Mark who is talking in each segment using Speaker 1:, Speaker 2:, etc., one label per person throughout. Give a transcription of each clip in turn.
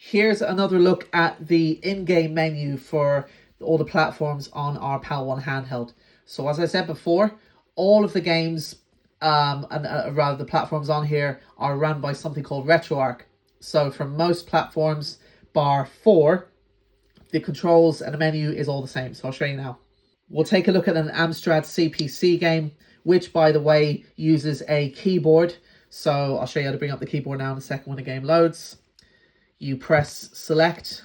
Speaker 1: Here's another look at the in-game menu for all the platforms on our PAL 1 handheld. So as I said before, all of the games, and rather the platforms on here, are run by something called RetroArch. So for most platforms, bar 4, the controls and the menu is all the same. So I'll show you now. We'll take a look at an Amstrad CPC game, which, by the way, uses a keyboard. So I'll show you how to bring up the keyboard now in a second when the game loads. You press select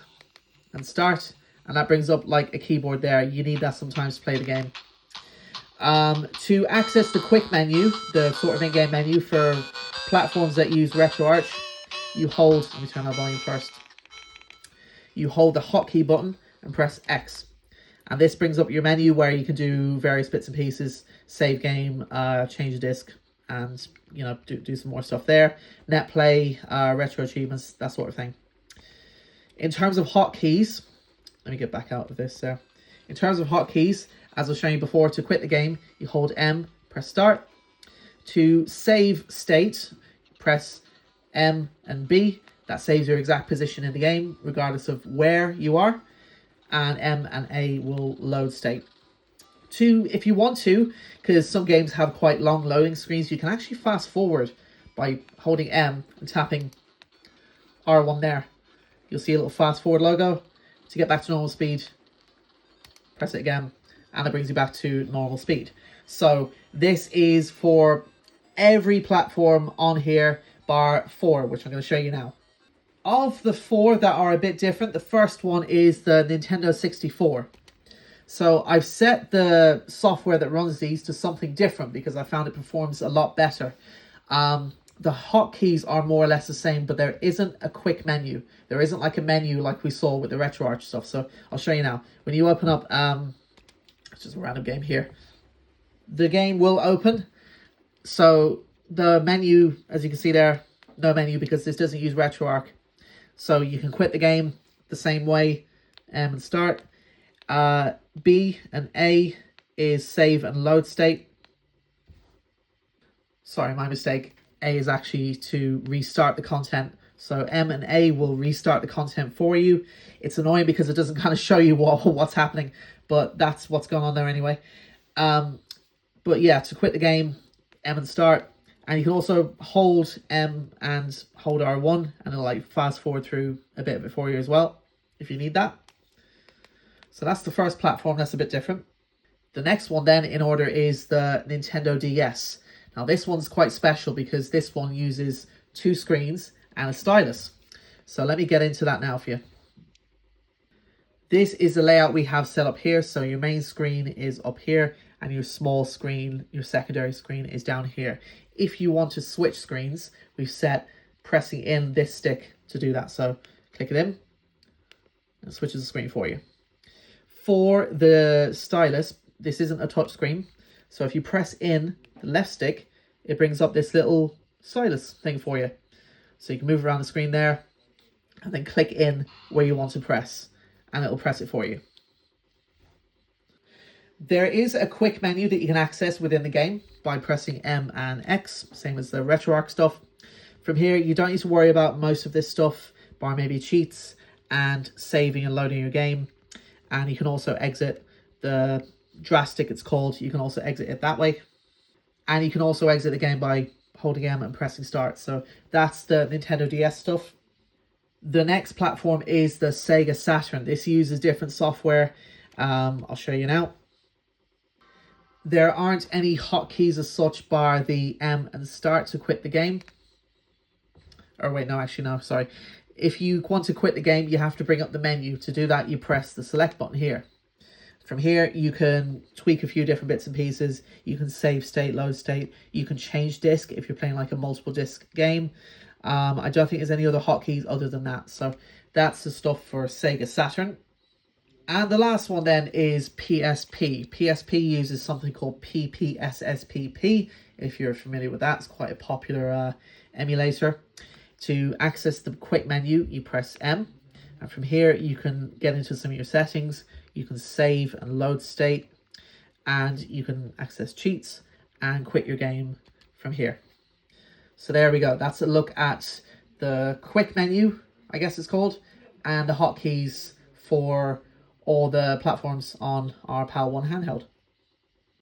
Speaker 1: and start, and that brings up like a keyboard there. You need that sometimes to play the game. To access the quick menu, the sort of in-game menu for platforms that use RetroArch, you hold, let me turn that volume first. You hold the hotkey button and press X. And this brings up your menu where you can do various bits and pieces, save game, change the disc, and do some more stuff there. Net play, retro achievements, that sort of thing. In terms of hotkeys, let me get back out of this there. In terms of hotkeys, as I was showing you before, to quit the game, you hold M, press start. To save state, press M and B. That saves your exact position in the game, regardless of where you are. And M and A will load state. If you want to, because some games have quite long loading screens, you can actually fast forward by holding M and tapping R1 there. You'll see a little fast forward logo. To get back to normal speed, press it again, and it brings you back to normal speed. So this is for every platform on here, bar 4, which I'm going to show you now. Of the 4 that are a bit different, the first one is the Nintendo 64. So I've set the software that runs these to something different because I found it performs a lot better. The hotkeys are more or less the same, but there isn't a quick menu. There isn't like a menu like we saw with the RetroArch stuff. So I'll show you now. When you open up, it's just a random game here. The game will open. So the menu, as you can see there, no menu because this doesn't use RetroArch. So you can quit the game the same way and start. B and A is save and load state. Sorry, my mistake. A is actually to restart the content. So M and A will restart the content for you. It's annoying because it doesn't kind of show you what's happening, but that's what's going on there anyway. But yeah, to quit the game, M and start. And you can also hold M and hold R1 and it'll like fast forward through a bit of it for you as well, if you need that. So that's the first platform that's a bit different. The next one then in order is the Nintendo DS. Now this one's quite special because this one uses 2 screens and a stylus. So let me get into that now for you. This is the layout we have set up here. So your main screen is up here and your small screen, your secondary screen is down here. If you want to switch screens, we've set pressing in this stick to do that. So click it in and it switches the screen for you. For the stylus, this isn't a touch screen. So if you press in the left stick, it brings up this little stylus thing for you. So you can move around the screen there and then click in where you want to press and it'll press it for you. There is a quick menu that you can access within the game by pressing M and X, same as the RetroArch stuff. From here, you don't need to worry about most of this stuff, bar maybe cheats and saving and loading your game. And you can also exit the drastic, it's called. You can also exit it that way. And you can also exit the game by holding M and pressing start. So that's the Nintendo DS stuff. The next platform is the Sega Saturn. This uses different software. I'll show you now. There aren't any hotkeys as such bar the M and start to quit the game. Or wait, no, actually no, sorry. If you want to quit the game, you have to bring up the menu. To do that, you press the select button here. From here, you can tweak a few different bits and pieces. You can save state, load state. You can change disc if you're playing like a multiple disc game. I don't think there's any other hotkeys other than that. So that's the stuff for Sega Saturn. And the last one then is PSP. PSP uses something called PPSSPP. If you're familiar with that, it's quite a popular emulator. To access the quick menu, you press M. And from here, you can get into some of your settings. You can save and load state. And you can access cheats and quit your game from here. So there we go. That's a look at the quick menu I guess it's called, and the hotkeys for all the platforms on our PAL 1 handheld.